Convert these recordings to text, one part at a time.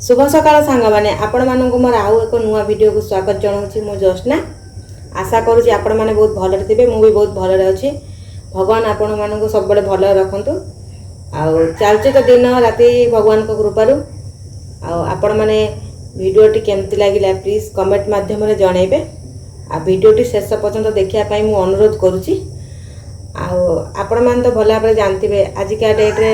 शुभ सकाळ सांग मैंने आपण मानक मोर आउ एक नुआ वीडियो को स्वागत जनाऊँ मु ज्योत्स्ना। आशा करुँच आपण मैंने बहुत भलरे थे मुझे बहुत भलरे अच्छी। भगवान आपण मानक सब बड़े भल रखु आउ चलुचे तो दिन राति भगवान को कृपारू आपण मैंने वीडियोटी केमती लगे प्लीज कमेंट माध्यम जनइबे आ वीडियोटी शेष पर्यंत देखापी मु अनुरोध करुँची। आपण मैंने तो भल भाव जानते आजिका डेट्रे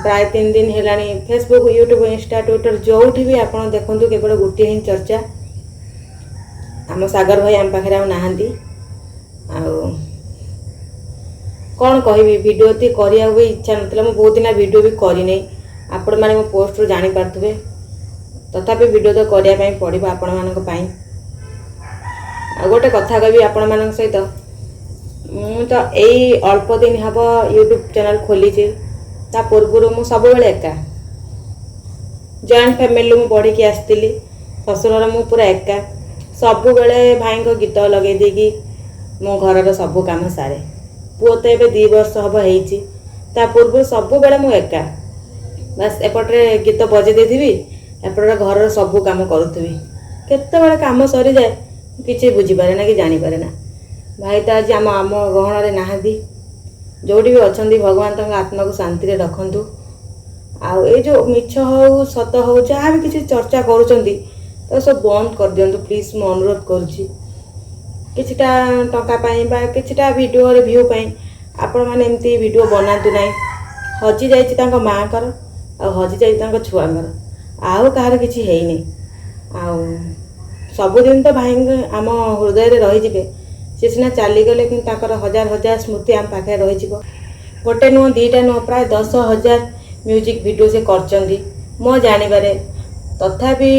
प्राय 3 दिन है फेसबुक यूट्यूब इंस्टा ट्विटर जो भी आप देखूँ केवल गोटे ही चर्चा आम सागर भाई आम पाखे आहांती कौन कह वीडियो ती करिया भी इच्छा ना बहुत दिन वीडियो भी करनी आपण मैंने मो पोस्ट रू जानी पार्थुबे तथापि वीडियो तो करने पड़ो आपण मानी। गोटे कथा कहि आपण मान सहित मुझे तो यही अल्प दिन हम यूट्यूब चैनल खोली ता पूर्व मु सब बेले एका जॉइंट फैमिली मु बढ़ी की आसती ससुर मु पूरा एका सब बेले भाई को गीत लगे देगी मो घर सब काम सारे पुओ तो ये 2 वर्ष हम होता पूर्व सब बेले मु एका बस एपटे गीत बजे देवी एपटे घर सब काम करुवी केत काम सरी जाए किसी बुझीपारे ना कि जानीपारे ना। भाई तो आज आम आम गहन नहांती जोड़ी भी अच्छा भगवान तक आत्मा को शांति रे रखंतु। आउ ये जो मिछ हो सत हो जहाँ भी किसी चर्चा करुँच तो सब बंद कर दिंतु प्लीज मु अनुरोध करुँची किछिटा टंका किछिटा वीडियो रे व्यू पाई आपण मैंने एमती वीडियो बनातु ना। हजि जाइए माँ कर हजि जाइए छुआंकर आउ कहार किछि हेइनी आउ सबुदिन तो भाई आम हृदय रे रही जिवे सी सीना चलीगले कि हजार हजार स्मृति आम पाखे रही गोटे नुह 2टा नुह प्राय 10,000 म्यूजिक वीडियो से करचंदी मो जानिबारे तथापि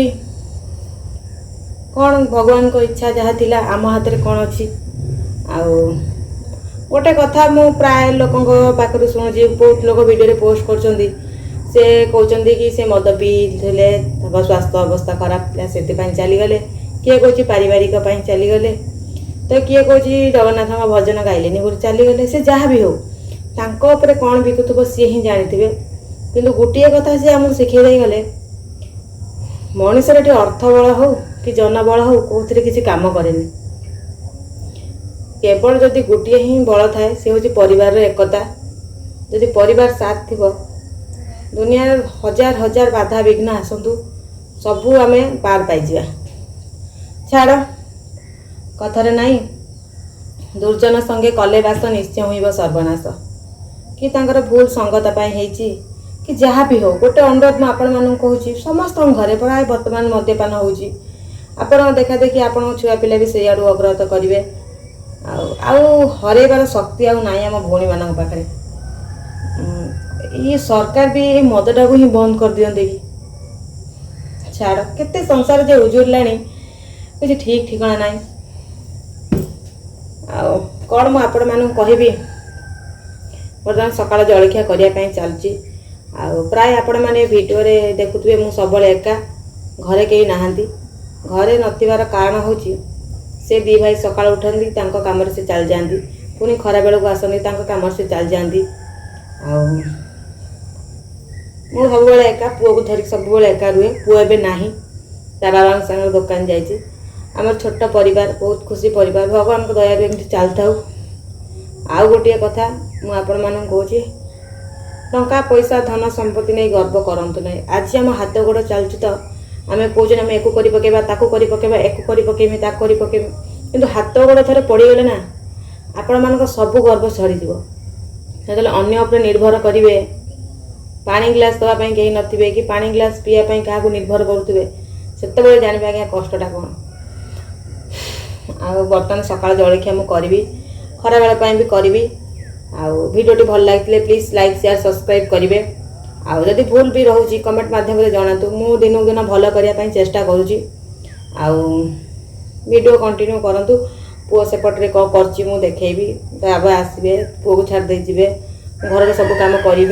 कौन भगवान को इच्छा जहाँ थिला आम हाथ में कौन अच्छी आउ गोटे कथा मु प्राय लोकों पाखु शुणुची बहुत लोग वीडियो पोस्ट कर से कहते कि से मद पीले स्वास्थ्य अवस्था खराब था से चलीगले किए कौच पारिवारिक चलीगले तो किए कौच जगन्नाथ भजन गाइले बोली चलीगले से जहाँ भी हो तांको कौन बिकुव सी ही जानी थे किंतु गोटे कथा सी आमको शिखे गले मनीषर ये अर्थ बल हो कि जनबल हो कौन किसी काम करेनि केवल जदि गोटे ही बल थाए सी हूँ परिवार एकता जदि परिवार साथ थी दुनिया हजार हजार बाधा विघ्न आसतु सबू आम पार पाइजा छाड़ कथार नाई दुर्जन संगे कले बास निश्चय होइब सर्वनाश कि तांकर भूल संगत होइछि कि जहाँ भी हो गोटे अनुरोध आपण मान कहूँ समस्त घरे प्राय बर्तमान मद्यपान होउछि आपण देखा देखी आपण छुआ पिला भी से आड़ू अग्रहत करेंगे आउ हरैबार शक्ति आउ नाई आम भौणी मान पाखे ये सरकार भी मदटा को ही बंद कर दियंते कि छाड़ केते संसार जे उजुड़ला किसी ठीक ठिकाना ना कौन मु आपण मान कहबी बर्तमान सकाल जलखिया करने चलती प्राय आपण मैंने वीडियो रे देखुए मु सब एका घरे कहीं नहांती घरे नथिबार कारण हूँ से 2 भाई सकाल उठती काम से चल जाती पुणी खरा बेल को आसती काम से चल जाती मु सब एका पुओ को धरिक सब एका रुहे पुओ एबे नाही ता बाबा संग दुकान जाइए आम छोट परिवार बहुत खुशी परिवार भगवान को दया एमती चलता आउ गोटे कथा मुझे मान कहूँ टंका पैसा धन संपत्ति नहीं गर्व करतु ना आज आम हाथ गोड़ चलुच तो आम कौन आम एक कर पकेबा ताकू कर पकेबा एक कर पकेमी ताकू कर पकेमी किंतु हाथ गोड़ थे पड़गले ना आपण मान सब गर्व छड़ी जो अन्य उपर निर्भर करेंगे पानी ग्लास दवापाई कहीं नथिबे कि पानी ग्लास पीवाई क्या निर्भर करुवे से जानवे आज्ञा कष्टा कौन बर्तमान सकाल जलखिया मु करी खरा बेला भी करी वीडियोटी भल लगे प्लीज लाइक शेयर सब्सक्राइब करेंगे आदि भूल भी रोचे कमेंट मध्यम जनातु मु दिन दिन भल करने चेष्टा करुँची वीडियो कंटिन्यू करंतु पुओ सेपटे कौन कर देखेबी बाबा आसबे पुओ को छाड़ दे जीवे घर सब काम करी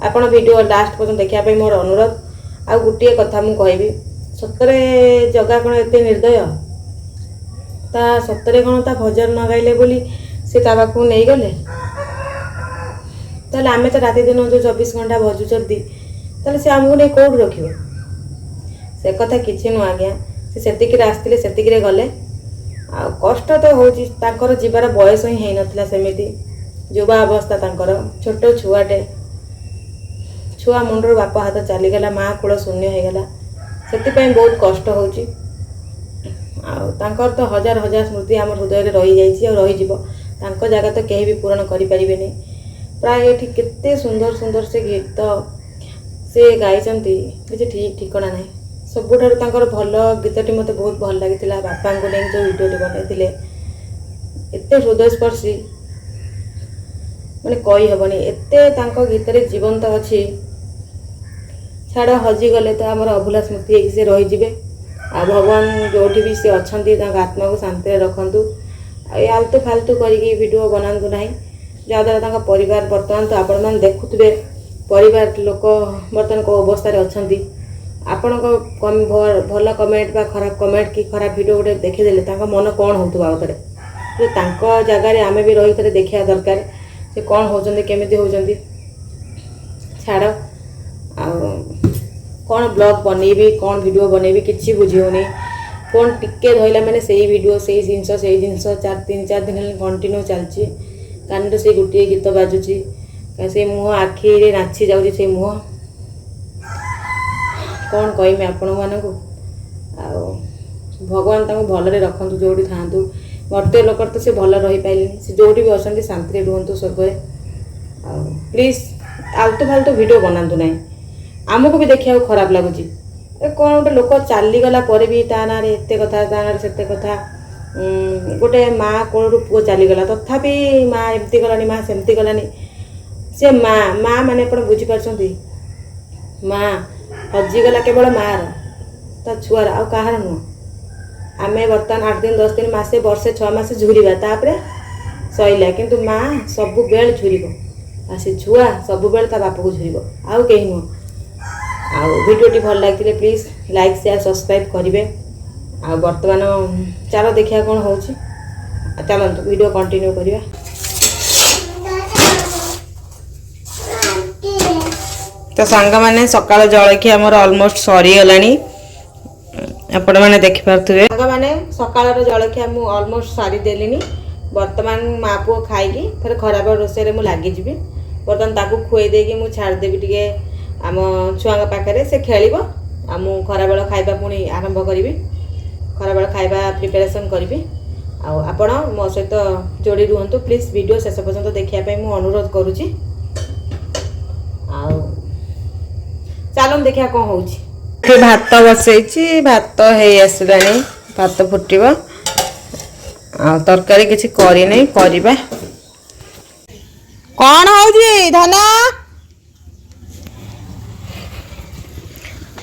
आपण वीडियो लास्ट पर्यटन देखापी मोर अनुरोध आ गोटे कथा मु कहबी सतरे जगह कौन एत निर्दय ता सतरे कौन ता भजन न गाइले बोली से ता पाखु नहीं गले ताले आमे तो राति दिन जो 24 घंटा भजुचंती ताले से आमको नहीं कौट रखियो से कथा किछि नु आज्ञा से सेतिकिरे आस्तिले सेतिकिरे गले आ कष्ट तो होची तांकर जीवार बयस ही हेई नथिला सेमिति युवा अवस्था तांकर छोट छुआटे छुआ मुंडर बापा हाथ चलीगला माँ कूल शून्य हो गला से बहुत कष्ट होची तो हजार हजार स्मृति आम हृदय में रही जाइए और रही जगह तो कहीं भी पूरण करें प्राय ये केते सुंदर सुंदर से गीत से गाई किसी ठीक ठिकना ना सबुठार भल गीतटी मत बहुत भल लगी बापा को नहीं जो भिडियोटी बनई एत हृदयस्पर्शी मैंने कही हेनी एत गीत जीवंत अच्छी छाड़ हजिगले तो आम अभुला स्मृति से रहीजे आ भगवान जो भी सी अच्छा आत्मा को शांति रखु आलतू फालतू करीडियो बनातु ना जहाँद्वारा परिवार बर्तमान तो आपण मैंने देखुए परिवार लोक बर्तमान कौ अवस्था अच्छा आपण भल कमेंट बा खराब कमेंट कि खराब वीडियो गोटे देखीदेले मन कौन हो जगार आम भी रही देखा दरकार से कौन होती केमी होती छाड़ आ कौन ब्लॉग बनैबी कौन वीडियो बनैबी किसी बुझीनी फोन टिके धरला मैंने से वीडियो से जिनस 3-4 दिन कंटिन्यू चलती कान से गोटे गीत बाजुची से मुह आखि नाची जाऊँगी से मुह कौन कहमी आपण मानू भगवान भलरे रखु जो था मरते लोक तो से भल रही पारे से जो भी अच्छा शांति रुहतु स्वर्ग प्लीज आलतू फालतू वीडियो बनातु ना आमको भी देखा खराब लगुच कौन गोटे लोक चलीगला भी ता ना एत कथा ता ना से कथा गोटे माँ कोलू पुओ चलीगला तथापि माँ एमती गलानी माँ सेमती गलानी से माँ मैंने आप बुझीपार माँ हजिगला केवल माँ ता छुआर आ कहार नुह आम बर्तमान 8 दिन 10 दिन मसे वर्षे 6 मास झुरवा तापर सैला किंतु माँ सब बेल झुर आ से छुआ सब बेल ता बाप को झुर आउ कहीं नुह वीडियोटी भल लगी प्लीज लाइक शेयर सब्सक्राइब करेंगे आ बर्तमान चलो देखिए कौन हो चलते वीडियो कंटिन्यू करिया तो सांग मैंने सकाळ जलखिया मोर ऑलमोस्ट सरी गलानी आपण मैंने देखि पारथुवे सांग मैंने सकाळ जलखिया मु ऑलमोस्ट सारी देलिनी बर्तमान माँ पुओ खाई फिर खराब रोषे मु लगी जी बर्तमान ताकू खुई देकी मु छाड़ देबी टिके आम छुआ पाखे से खेल मु खराबेल खाइबा पुणी आरंभ करी खराबेल खाइबा प्रिपेरेसन करी आपण मो सहित जोड़ी रुहतु प्लीज वीडियो शेष पर्यंत देखापी मु अनुरोध करुच्ची चलो देखा कौन हो भात बसई भात हो आसला भात फुटब आ तरकारी किसी करना करवा कौन हो धना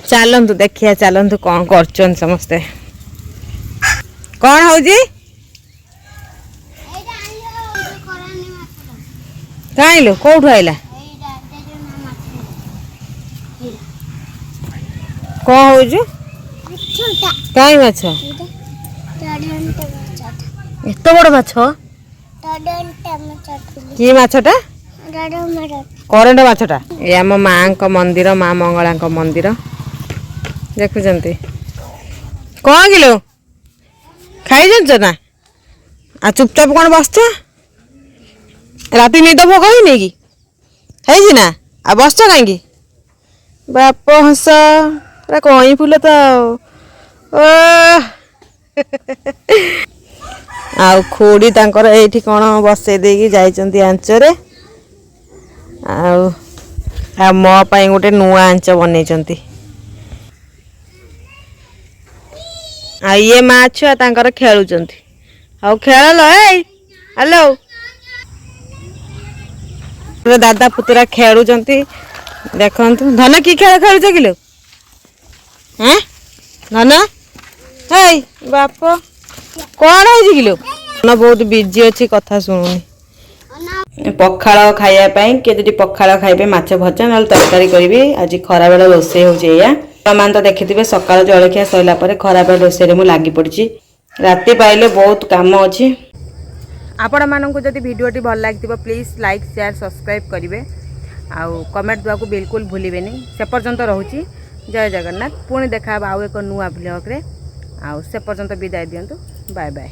चलतु देखिए चलतु कौन कर समस्ते कौन हो कहीं कौटू आईला कौन हो कहीं माछ एत बड़ माछ कि माछटा करेन्ट माछटा ये आम माँ का मंदिर माँ मंगला मंदिर देखुंत कौन किलो खाई जान ना आ चुपचाप कौन बस राति निद भोग ही कि है ना आ बस कहीं बाप हस पूरा कई फुल तो आ खोड़ी तांकर एठी कौन बसई देकी जाइचंती आंचरे आ मो पाई गोटे नुआ आंच बनई आ ये माँ छुआ तांकर खेलुचंती आउ खेल हेलो दादा पुतरा खेलुचंती देखंतु धन की खेल खेलुच किलो हैं धन हे बाप कौन है किलो धन बहुत बिजी अच्छी कथा शुणुनी पखाड़ खाइबा किए पखाड़ खाइबे माछ भजा ना तरकारी करी आज खरा बेला रोषे हो मान तो देखिथे सकाल जलखिया सरला खरा बेला रोषे मुझे लगी पड़ी राति पाइले बहुत काम अच्छी आपण मानक जदि भिडियोटी भल लगी प्लीज लाइक शेयर सब्सक्राइब करेंगे आउ कमेंट देवाक बिल्कुल भूलें से पर्यंत रोची जय जगन्नाथ पुणी देखा आउ एक नुआ ब्लॉग रे आउ से पर्यंत विदाय दिंतु बाय बाय।